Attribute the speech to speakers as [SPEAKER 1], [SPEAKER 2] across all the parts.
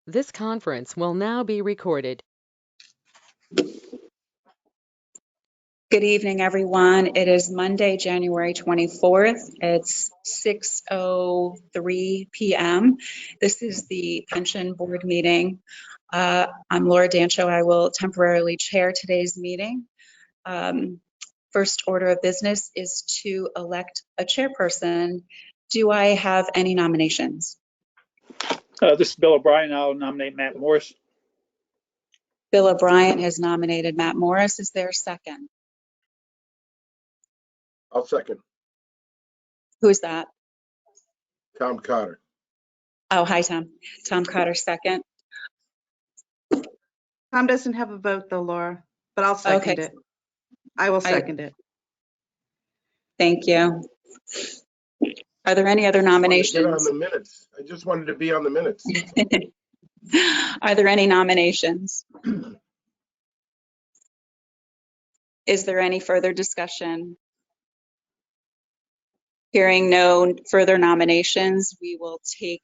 [SPEAKER 1] This conference will now be recorded.
[SPEAKER 2] Good evening, everyone. It is Monday, January 24th. It's 6:03 p.m. This is the Pension Board meeting. I'm Laura Dancho. I will temporarily chair today's meeting. First order of business is to elect a chairperson. Do I have any nominations?
[SPEAKER 3] This is Bill O'Brien. I'll nominate Matt Morris.
[SPEAKER 2] Bill O'Brien has nominated Matt Morris. Is there a second?
[SPEAKER 4] I'll second.
[SPEAKER 2] Who is that?
[SPEAKER 4] Tom Cotter.
[SPEAKER 2] Oh, hi, Tom. Tom Cotter, second.
[SPEAKER 5] Tom doesn't have a vote though, Laura, but I'll second it. I will second it.
[SPEAKER 2] Thank you. Are there any other nominations?
[SPEAKER 4] Get on the minutes. I just wanted to be on the minutes.
[SPEAKER 2] Are there any nominations? Is there any further discussion? Hearing no further nominations, we will take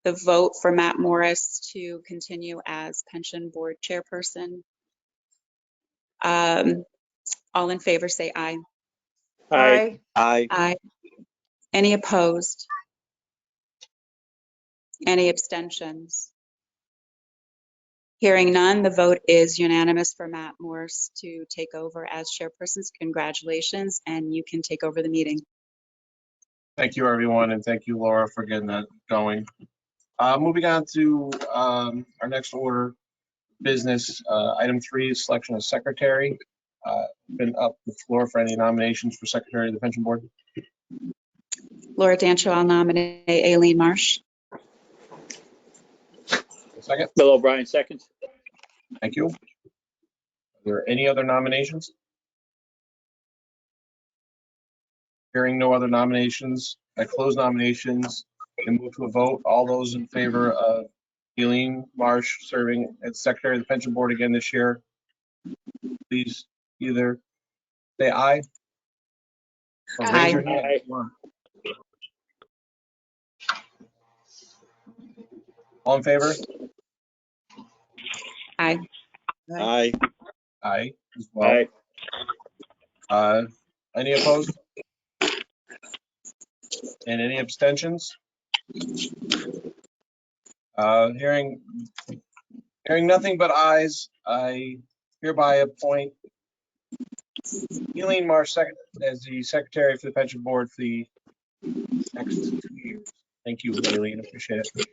[SPEAKER 2] the vote for Matt Morris to continue as Pension Board Chairperson. All in favor say aye.
[SPEAKER 3] Aye.
[SPEAKER 5] Aye.
[SPEAKER 2] Aye. Any opposed? Any abstentions? Hearing none, the vote is unanimous for Matt Morris to take over as chairperson. Congratulations, and you can take over the meeting.
[SPEAKER 6] Thank you, everyone, and thank you, Laura, for getting that going. Moving on to our next order of business, item 3 is selection of secretary. Been up the floor for any nominations for secretary of the pension board.
[SPEAKER 2] Laura Dancho, I'll nominate Aileen Marsh.
[SPEAKER 6] Second.
[SPEAKER 3] Bill O'Brien, second.
[SPEAKER 6] Thank you. Are there any other nominations? Hearing no other nominations, I close nominations and move to a vote. All those in favor of Aileen Marsh serving as secretary of the pension board again this year, please either say aye or raise your hand.
[SPEAKER 3] Aye.
[SPEAKER 6] All in favor?
[SPEAKER 2] Aye.
[SPEAKER 5] Aye.
[SPEAKER 6] Aye as well.
[SPEAKER 3] Aye.
[SPEAKER 6] Any opposed? And any abstentions? Hearing nothing but ayes, I hereby appoint Aileen Marsh second as the secretary for the pension board for the next 2 years. Thank you, Aileen. Appreciate it.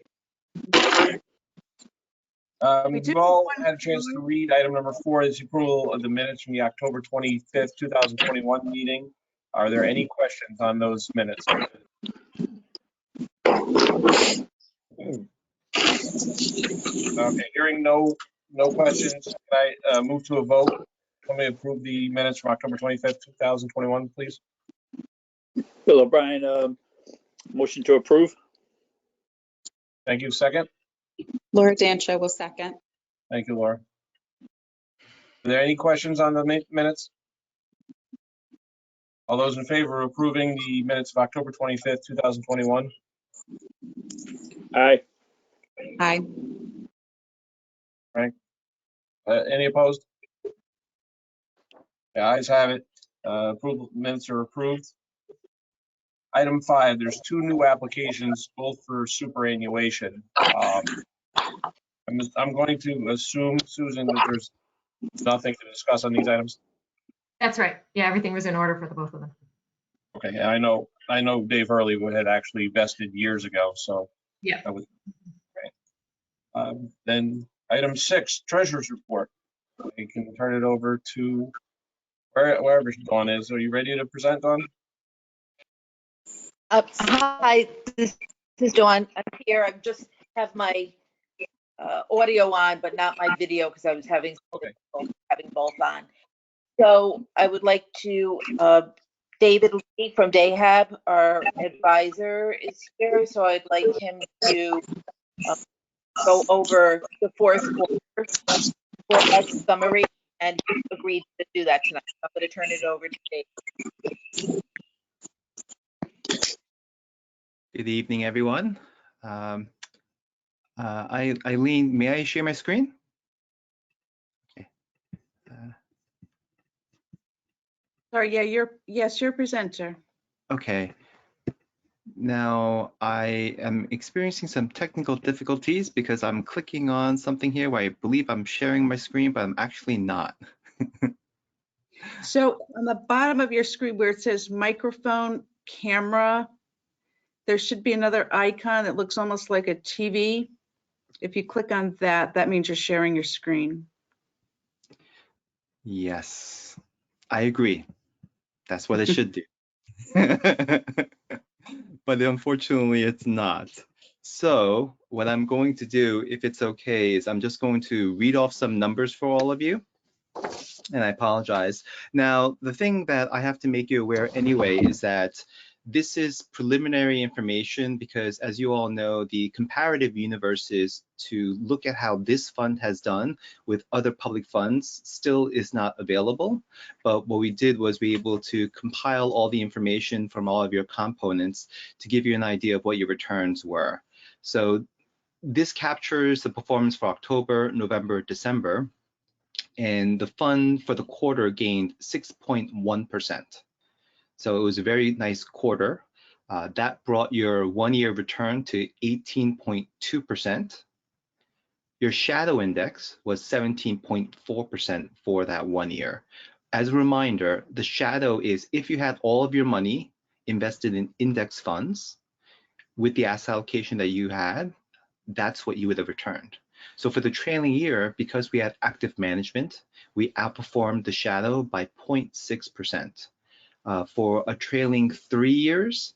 [SPEAKER 6] We've all had a chance to read item number 4 is the approval of the minutes from the October 25th, 2021 meeting. Are there any questions on those minutes? Okay, hearing no questions, can I move to a vote? Can we approve the minutes from October 25th, 2021, please?
[SPEAKER 3] Bill O'Brien, motion to approve.
[SPEAKER 6] Thank you. Second?
[SPEAKER 2] Laura Dancho will second.
[SPEAKER 6] Thank you, Laura. Are there any questions on the minutes? All those in favor of approving the minutes of October 25th, 2021?
[SPEAKER 3] Aye.
[SPEAKER 2] Aye.
[SPEAKER 6] Right. Any opposed? The ayes have it. Approval minutes are approved. Item 5, there's 2 new applications, both for superannuation. I'm going to assume, Susan, that there's nothing to discuss on these items.
[SPEAKER 7] That's right. Yeah, everything was in order for the both of them.
[SPEAKER 6] Okay, and I know Dave Hurley had actually vested years ago, so
[SPEAKER 7] Yeah.
[SPEAKER 6] that was great. Then item 6, treasurer's report. I can turn it over to wherever Dawn is. Are you ready to present, Dawn?
[SPEAKER 8] Hi, this is Dawn. I'm here. I just have my audio on, but not my video because I was having both on. So I would like to, David Lee from DAHAB, our advisor, is here. So I'd like him to go over the fourth quarter summary, and he agreed to do that tonight. I'm going to turn it over to David.
[SPEAKER 9] Good evening, everyone. Eileen, may I share my screen? Okay.
[SPEAKER 5] Sorry, yeah, you're presenter.
[SPEAKER 9] Okay. Now I am experiencing some technical difficulties because I'm clicking on something here where I believe I'm sharing my screen, but I'm actually not.
[SPEAKER 5] So on the bottom of your screen where it says microphone, camera, there should be another icon that looks almost like a TV. If you click on that, that means you're sharing your screen.
[SPEAKER 9] Yes, I agree. That's what it should do. But unfortunately, it's not. So what I'm going to do, if it's okay, is I'm just going to read off some numbers for all of you. And I apologize. Now, the thing that I have to make you aware anyway is that this is preliminary information because, as you all know, the comparative universe is to look at how this fund has done with other public funds still is not available. But what we did was be able to compile all the information from all of your components to give you an idea of what your returns were. So this captures the performance for October, November, December. And the fund for the quarter gained 6.1%. So it was a very nice quarter. That brought your one-year return to 18.2%. Your shadow index was 17.4% for that 1 year. As a reminder, the shadow is if you had all of your money invested in index funds with the asset allocation that you had, that's what you would have returned. So for the trailing year, because we had active management, we outperformed the shadow by 0.6%. For a trailing 3 years,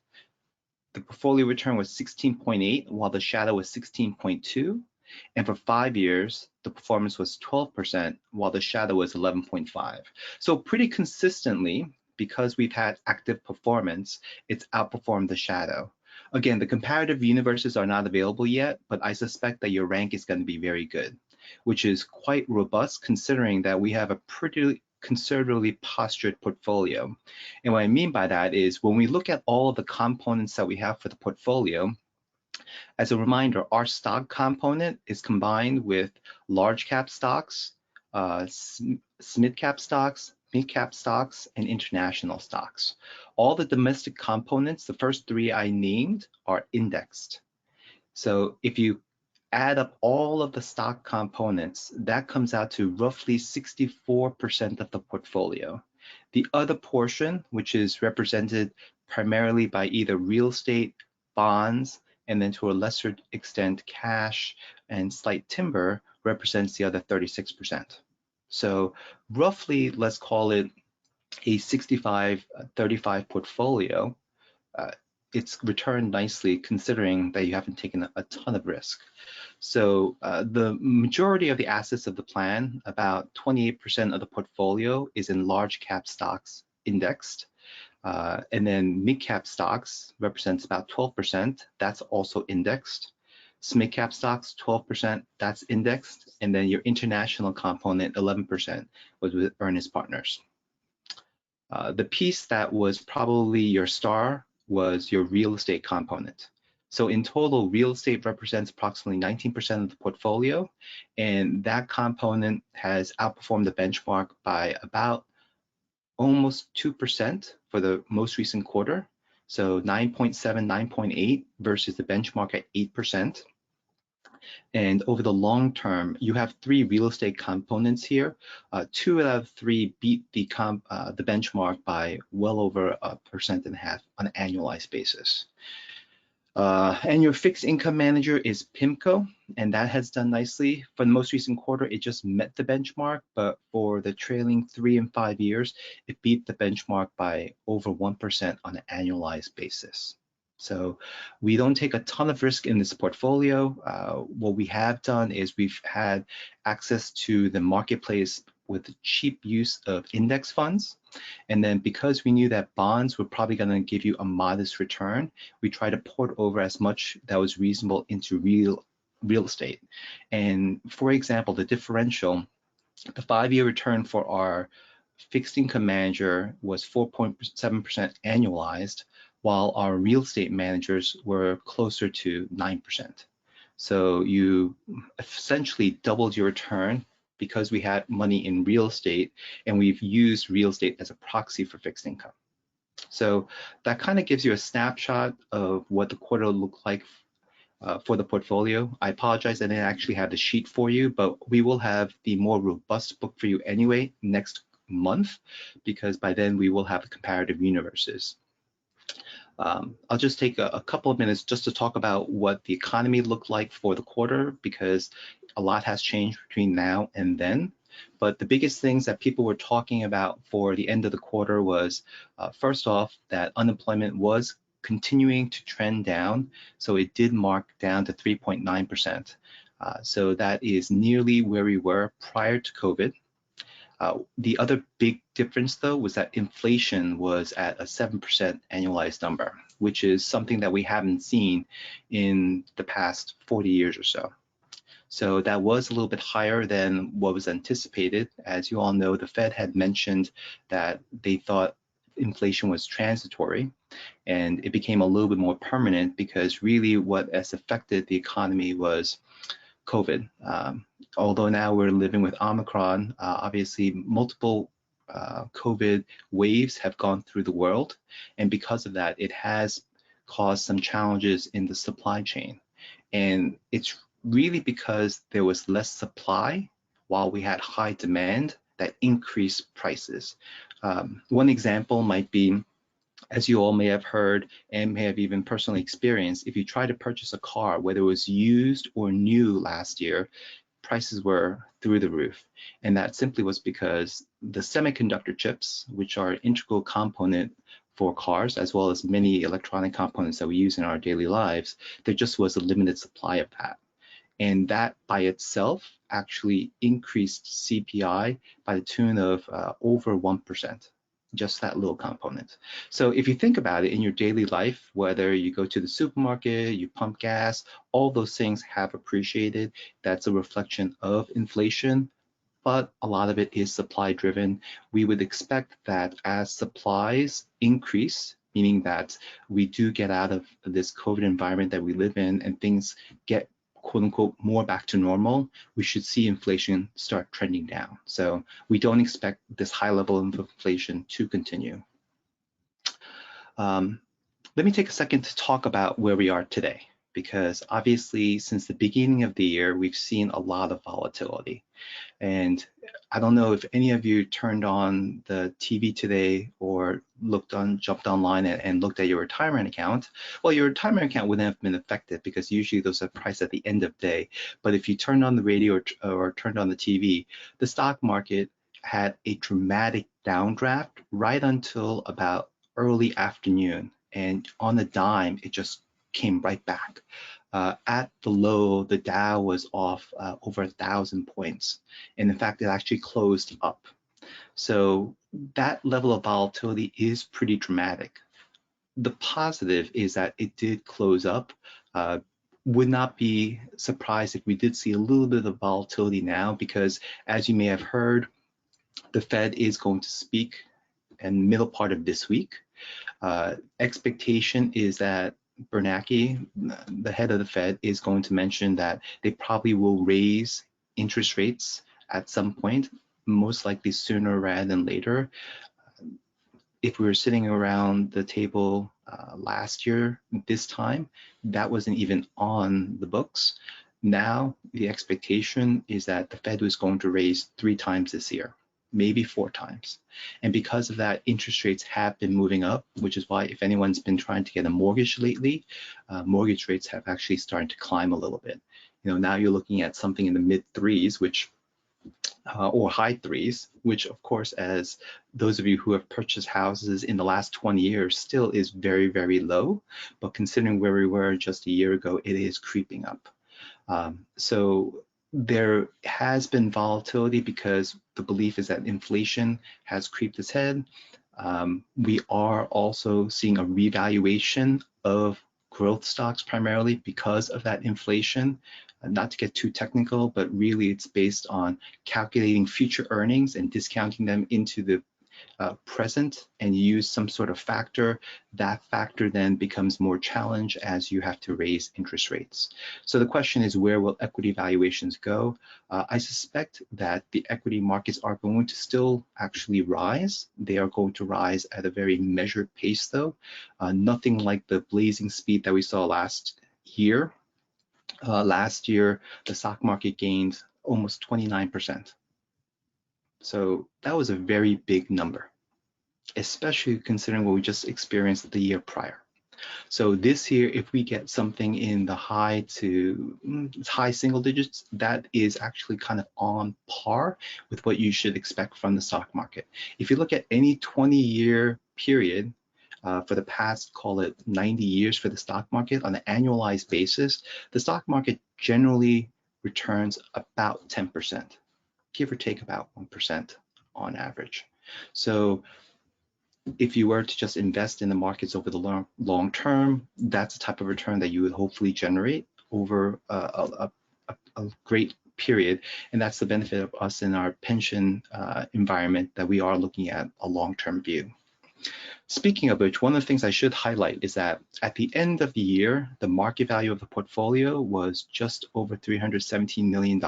[SPEAKER 9] the portfolio return was 16.8, while the shadow was 16.2. And for 5 years, the performance was 12%, while the shadow was 11.5. So pretty consistently, because we've had active performance, it's outperformed the shadow. Again, the comparative universes are not available yet, but I suspect that your rank is going to be very good, which is quite robust considering that we have a pretty conservatively postured portfolio. And what I mean by that is when we look at all of the components that we have for the portfolio, as a reminder, our stock component is combined with large cap stocks, mid cap stocks, mid cap stocks, and international stocks. All the domestic components, the first three I named, are indexed. So if you add up all of the stock components, that comes out to roughly 64% of the portfolio. The other portion, which is represented primarily by either real estate, bonds, and then to a lesser extent cash and slight timber, represents the other 36%. So roughly, let's call it a 65-35 portfolio. It's returned nicely considering that you haven't taken a ton of risk. So the majority of the assets of the plan, about 28% of the portfolio, is in large cap stocks indexed. And then mid cap stocks represents about 12%. That's also indexed. Mid cap stocks, 12%, that's indexed. And then your international component, 11%, was with Ernest Partners. The piece that was probably your star was your real estate component. So in total, real estate represents approximately 19% of the portfolio, and that component has outperformed the benchmark by about almost 2% for the most recent quarter. So 9.7, 9.8 versus the benchmark at 8%. And over the long term, you have three real estate components here. 2 out of 3 beat the benchmark by well over 1.5% on an annualized basis. And your fixed income manager is PIMCO, and that has done nicely. For the most recent quarter, it just met the benchmark, but for the trailing 3 and 5 years, it beat the benchmark by over 1% on an annualized basis. So we don't take a ton of risk in this portfolio. What we have done is we've had access to the marketplace with cheap use of index funds. And then because we knew that bonds were probably going to give you a modest return, we tried to port over as much that was reasonable into real estate. And for example, the differential, the 5-year return for our fixed income manager was 4.7% annualized, while our real estate managers were closer to 9%. So you essentially doubled your return because we had money in real estate, and we've used real estate as a proxy for fixed income. So that kind of gives you a snapshot of what the quarter looked like for the portfolio. I apologize, I didn't actually have the sheet for you, but we will have the more robust book for you anyway next month, because by then we will have the comparative universes. I'll just take a couple of minutes just to talk about what the economy looked like for the quarter, because a lot has changed between now and then. But the biggest things that people were talking about for the end of the quarter was, first off, that unemployment was continuing to trend down. So it did mark down to 3.9%. So that is nearly where we were prior to COVID. The other big difference, though, was that inflation was at a 7% annualized number, which is something that we haven't seen in the past 40 years or so. So that was a little bit higher than what was anticipated. As you all know, the Fed had mentioned that they thought inflation was transitory, and it became a little bit more permanent because really what has affected the economy was COVID. Although now we're living with Omicron, obviously multiple COVID waves have gone through the world, and because of that, it has caused some challenges in the supply chain. And it's really because there was less supply while we had high demand that increased prices. One example might be, as you all may have heard and may have even personally experienced, if you try to purchase a car, whether it was used or new last year, prices were through the roof. And that simply was because the semiconductor chips, which are an integral component for cars, as well as many electronic components that we use in our daily lives, there just was a limited supply of that. And that by itself actually increased CPI by the tune of over 1%. Just that little component. So if you think about it in your daily life, whether you go to the supermarket, you pump gas, all those things have appreciated. That's a reflection of inflation, but a lot of it is supply driven. We would expect that as supplies increase, meaning that we do get out of this COVID environment that we live in and things get quote unquote more back to normal, we should see inflation start trending down. So we don't expect this high level of inflation to continue. Let me take a second to talk about where we are today, because obviously since the beginning of the year, we've seen a lot of volatility. And I don't know if any of you turned on the TV today or jumped online and looked at your retirement account. Well, your retirement account wouldn't have been affected because usually those are priced at the end of day. But if you turned on the radio or turned on the TV, the stock market had a dramatic downdraft right until about early afternoon. And on a dime, it just came right back. At the low, the Dow was off over 1,000 points. And in fact, it actually closed up. So that level of volatility is pretty dramatic. The positive is that it did close up. Would not be surprised if we did see a little bit of volatility now, because as you may have heard, the Fed is going to speak in the middle part of this week. Expectation is that Bernanke, the head of the Fed, is going to mention that they probably will raise interest rates at some point, most likely sooner rather than later. If we were sitting around the table last year, this time, that wasn't even on the books. Now, the expectation is that the Fed was going to raise 3 times this year, maybe 4 times. And because of that, interest rates have been moving up, which is why if anyone's been trying to get a mortgage lately, mortgage rates have actually started to climb a little bit. You know, now you're looking at something in the mid 3s, which or high 3s, which of course, as those of you who have purchased houses in the last 20 years, still is very, very low. But considering where we were just a year ago, it is creeping up. So there has been volatility because the belief is that inflation has creeped its head. We are also seeing a revaluation of growth stocks primarily because of that inflation. Not to get too technical, but really it's based on calculating future earnings and discounting them into the present and use some sort of factor, that factor then becomes more challenged as you have to raise interest rates. So the question is, where will equity valuations go? I suspect that the equity markets are going to still actually rise. They are going to rise at a very measured pace though, nothing like the blazing speed that we saw last year. Last year, the stock market gained almost 29%. So that was a very big number, especially considering what we just experienced the year prior. So this year, if we get something in the high single digits, that is actually kind of on par with what you should expect from the stock market. If you look at any 20-year period, for the past, call it 90 years for the stock market, on an annualized basis, the stock market generally returns about 10%, give or take about 1% on average. So if you were to just invest in the markets over the long term, that's the type of return that you would hopefully generate over a great period. And that's the benefit of us in our pension environment, that we are looking at a long-term view. Speaking of which, one of the things I should highlight is that at the end of the year, the market value of the portfolio was just over $317 million.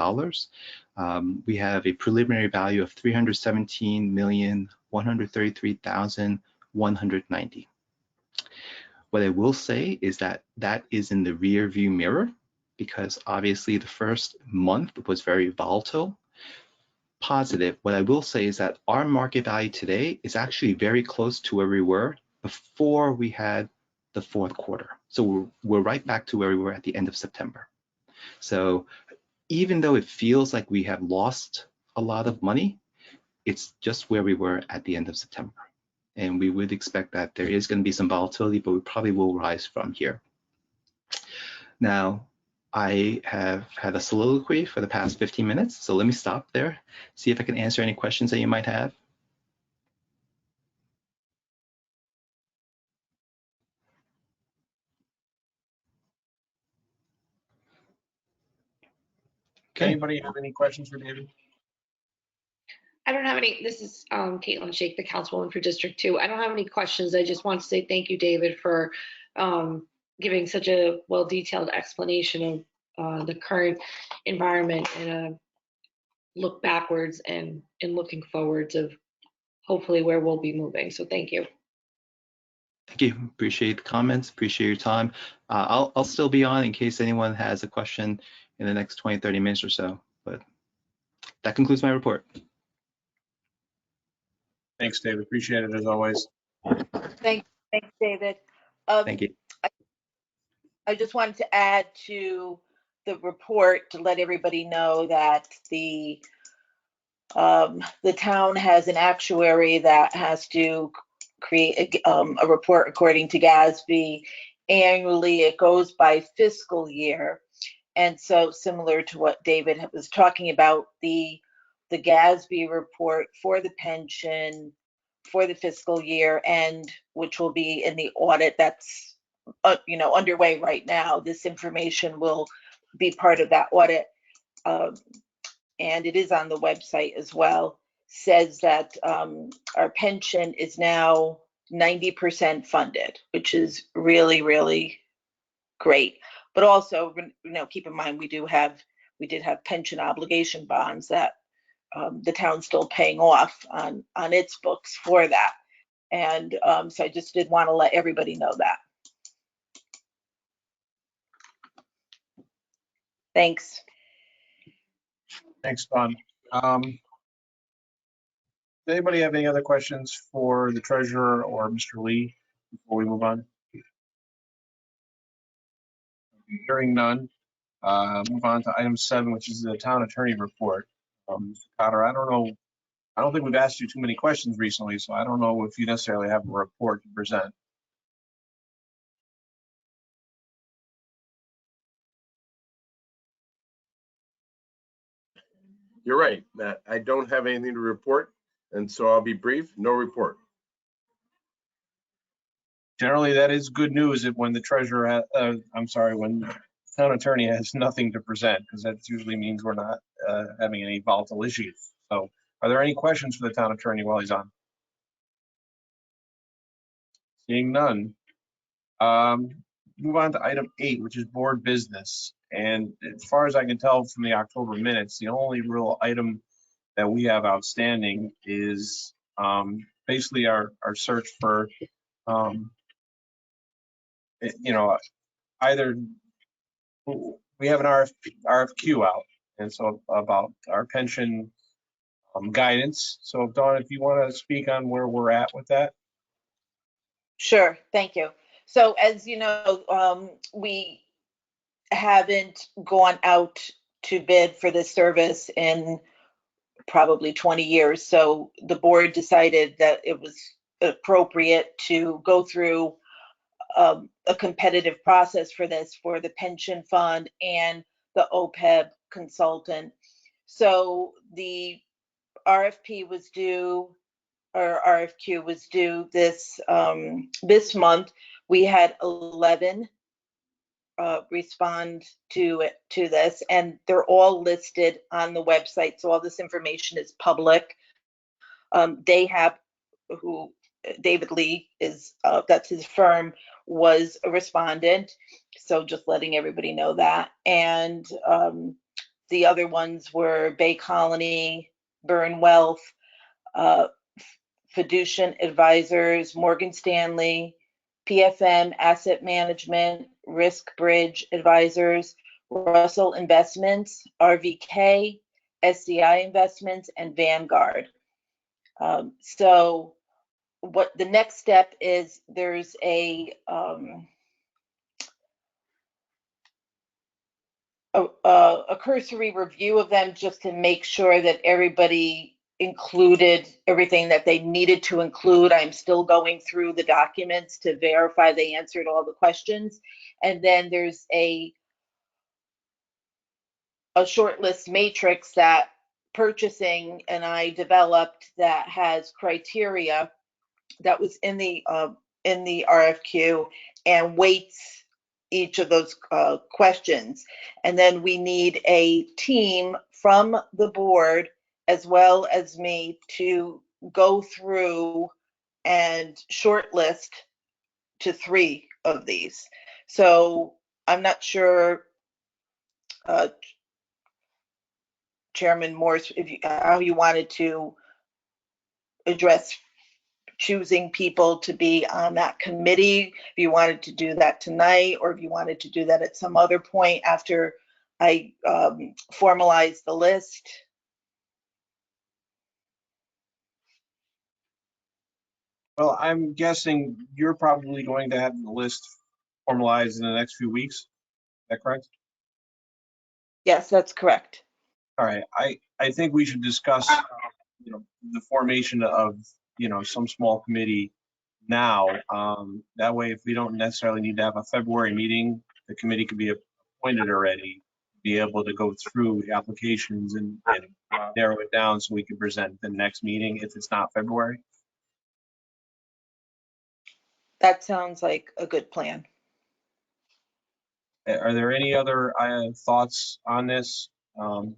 [SPEAKER 9] We have a preliminary value of $317,133,190. What I will say is that that is in the rear view mirror, because obviously the first month was very volatile. Positive, what I will say is that our market value today is actually very close to where we were before we had the fourth quarter. So we're right back to where we were at the end of September. So even though it feels like we have lost a lot of money, it's just where we were at the end of September. And we would expect that there is going to be some volatility, but we probably will rise from here. Now, I have had a soliloquy for the past 15 minutes, so let me stop there, see if I can answer any questions that you might have. Okay.
[SPEAKER 6] Anybody have any questions for David?
[SPEAKER 10] I don't have any. This is Caitlin Shake, the councilwoman for District 2. I don't have any questions. I just want to say thank you, David, for giving such a well-detailed explanation of the current environment and a look backwards and looking forwards of hopefully where we'll be moving. So thank you.
[SPEAKER 9] Thank you. Appreciate the comments. Appreciate your time. I'll still be on in case anyone has a question in the next 20, 30 minutes or so. But that concludes my report.
[SPEAKER 6] Thanks, David. Appreciate it as always.
[SPEAKER 8] Thanks, David.
[SPEAKER 9] Thank you.
[SPEAKER 8] I just wanted to add to the report to let everybody know that the town has an actuary that has to create a report according to GASB annually. It goes by fiscal year. And so similar to what David was talking about, the GASB report for the pension for the fiscal year, and which will be in the audit that's underway right now. This information will be part of that audit, and it is on the website as well. Says that our pension is now 90% funded, which is really, really great. But also, keep in mind we did have pension obligation bonds that the town's still paying off on its books for that. And so I just did want to let everybody know that. Thanks.
[SPEAKER 6] Thanks, Dawn. Does anybody have any other questions for the treasurer or Mr. Lee before we move on? Hearing none, move on to item 7, which is the town attorney report. Mr. Cotter, I don't think we've asked you too many questions recently, so I don't know if you necessarily have a report to present.
[SPEAKER 4] You're right, Matt. I don't have anything to report, and so I'll be brief. No report.
[SPEAKER 6] Generally, that is good news when the treasurer, when the town attorney has nothing to present, because that usually means we're not having any volatile issues. So are there any questions for the town attorney while he's on? Seeing none. Move on to item 8, which is board business. And as far as I can tell from the October minutes, the only real item that we have outstanding is basically our search for, either we have an RFQ out, and so about our pension guidance. So Dawn, if you want to speak on where we're at with that.
[SPEAKER 8] Sure, thank you. So as you know, we haven't gone out to bid for this service in probably 20 years. So the board decided that it was appropriate to go through a competitive process for this, for the pension fund and the OPEB consultant. So the RFP was due, or RFQ was due this month. We had 11 respond to this, and they're all listed on the website. So all this information is public. They have, who David Lee is, that's his firm, was a respondent. So just letting everybody know that. And the other ones were Bay Colony, Burn Wealth, Fiducian Advisors, Morgan Stanley, PFM Asset Management, Risk Bridge Advisors, Russell Investments, RVK, SCI Investments, and Vanguard. So what the next step is, there's a cursory review of them just to make sure that everybody included everything that they needed to include. I'm still going through the documents to verify they answered all the questions. And then there's a shortlist matrix that purchasing and I developed that has criteria that was in the RFQ and weights each of those questions. And then we need a team from the board as well as me to go through and shortlist to 3 of these. So I'm not sure, Chairman Morse, how you wanted to address choosing people to be on that committee, if you wanted to do that tonight, or if you wanted to do that at some other point after I formalize the list.
[SPEAKER 6] Well, I'm guessing you're probably going to have the list formalized in the next few weeks. Is that correct?
[SPEAKER 8] Yes, that's correct.
[SPEAKER 6] All right. I think we should discuss, the formation of, some small committee now. That way, if we don't necessarily need to have a February meeting, the committee could be appointed already, be able to go through the applications and narrow it down so we can present the next meeting if it's not February.
[SPEAKER 8] That sounds like a good plan.
[SPEAKER 6] Are there any other thoughts on this? I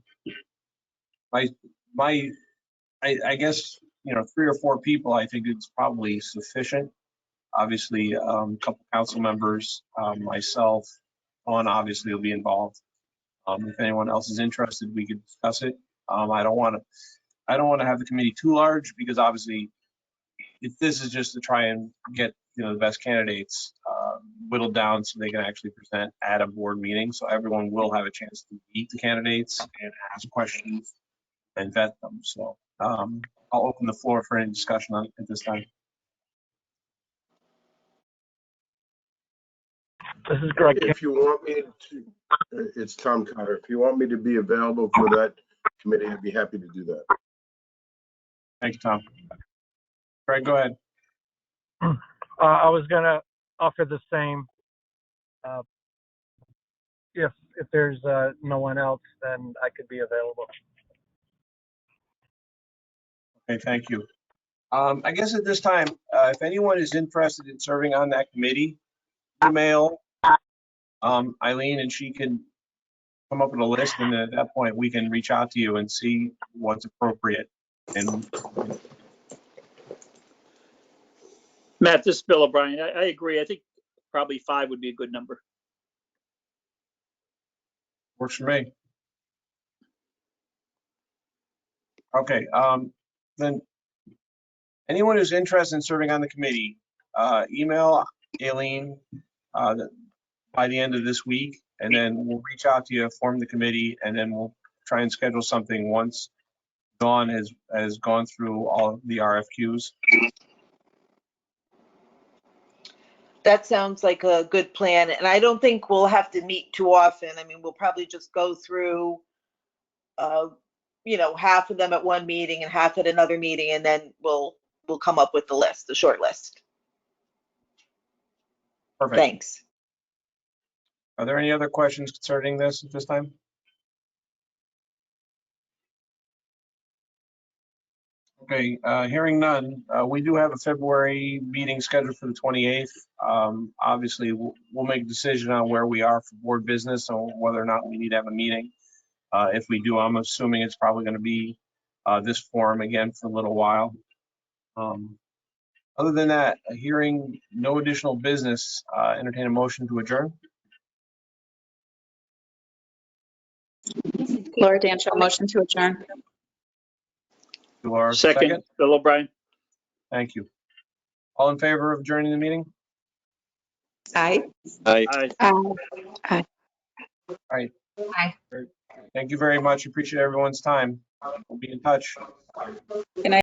[SPEAKER 6] guess, 3 or 4 people, I think it's probably sufficient. Obviously, a couple council members, myself, Dawn obviously will be involved. If anyone else is interested, we could discuss it. I don't want to have the committee too large because obviously, if this is just to try and get the best candidates whittled down so they can actually present at a board meeting, so everyone will have a chance to meet the candidates and ask questions and vet them. So I'll open the floor for any discussion on it at this time.
[SPEAKER 3] This is Greg.
[SPEAKER 4] If you want me to, it's Tom Cotter. If you want me to be available for that committee, I'd be happy to do that.
[SPEAKER 6] Thank you, Tom. Greg, go ahead.
[SPEAKER 11] I was going to offer the same. If there's no one else, then I could be available.
[SPEAKER 6] Okay, thank you. I guess at this time, if anyone is interested in serving on that committee, email Eileen and she can come up with a list, and then at that point we can reach out to you and see what's appropriate. And
[SPEAKER 3] Matt, this is Bill O'Brien. I agree. I think probably 5 would be a good number.
[SPEAKER 6] Works for me. Okay, then anyone who's interested in serving on the committee, email Aileen by the end of this week, and then we'll reach out to you, form the committee, and then we'll try and schedule something once Dawn has gone through all of the RFQs.
[SPEAKER 8] That sounds like a good plan, and I don't think we'll have to meet too often. I mean, we'll probably just go through, half of them at one meeting and half at another meeting, and then we'll come up with the list, the short list.
[SPEAKER 6] Perfect.
[SPEAKER 8] Thanks.
[SPEAKER 6] Are there any other questions concerning this at this time? Okay, hearing none, we do have a February meeting scheduled for the 28th. Obviously, we'll make a decision on where we are for board business or whether or not we need to have a meeting. If we do, I'm assuming it's probably going to be this forum again for a little while. Other than that, hearing no additional business, entertain a motion to adjourn.
[SPEAKER 2] Laura Dancho, motion to adjourn.
[SPEAKER 6] Laura,
[SPEAKER 3] Second, Bill O'Brien.
[SPEAKER 6] Thank you. All in favor of adjourning the meeting?
[SPEAKER 2] Aye.
[SPEAKER 3] Aye.
[SPEAKER 6] All right.
[SPEAKER 7] Aye.
[SPEAKER 6] Thank you very much. Appreciate everyone's time. We'll be in touch.
[SPEAKER 2] Good night.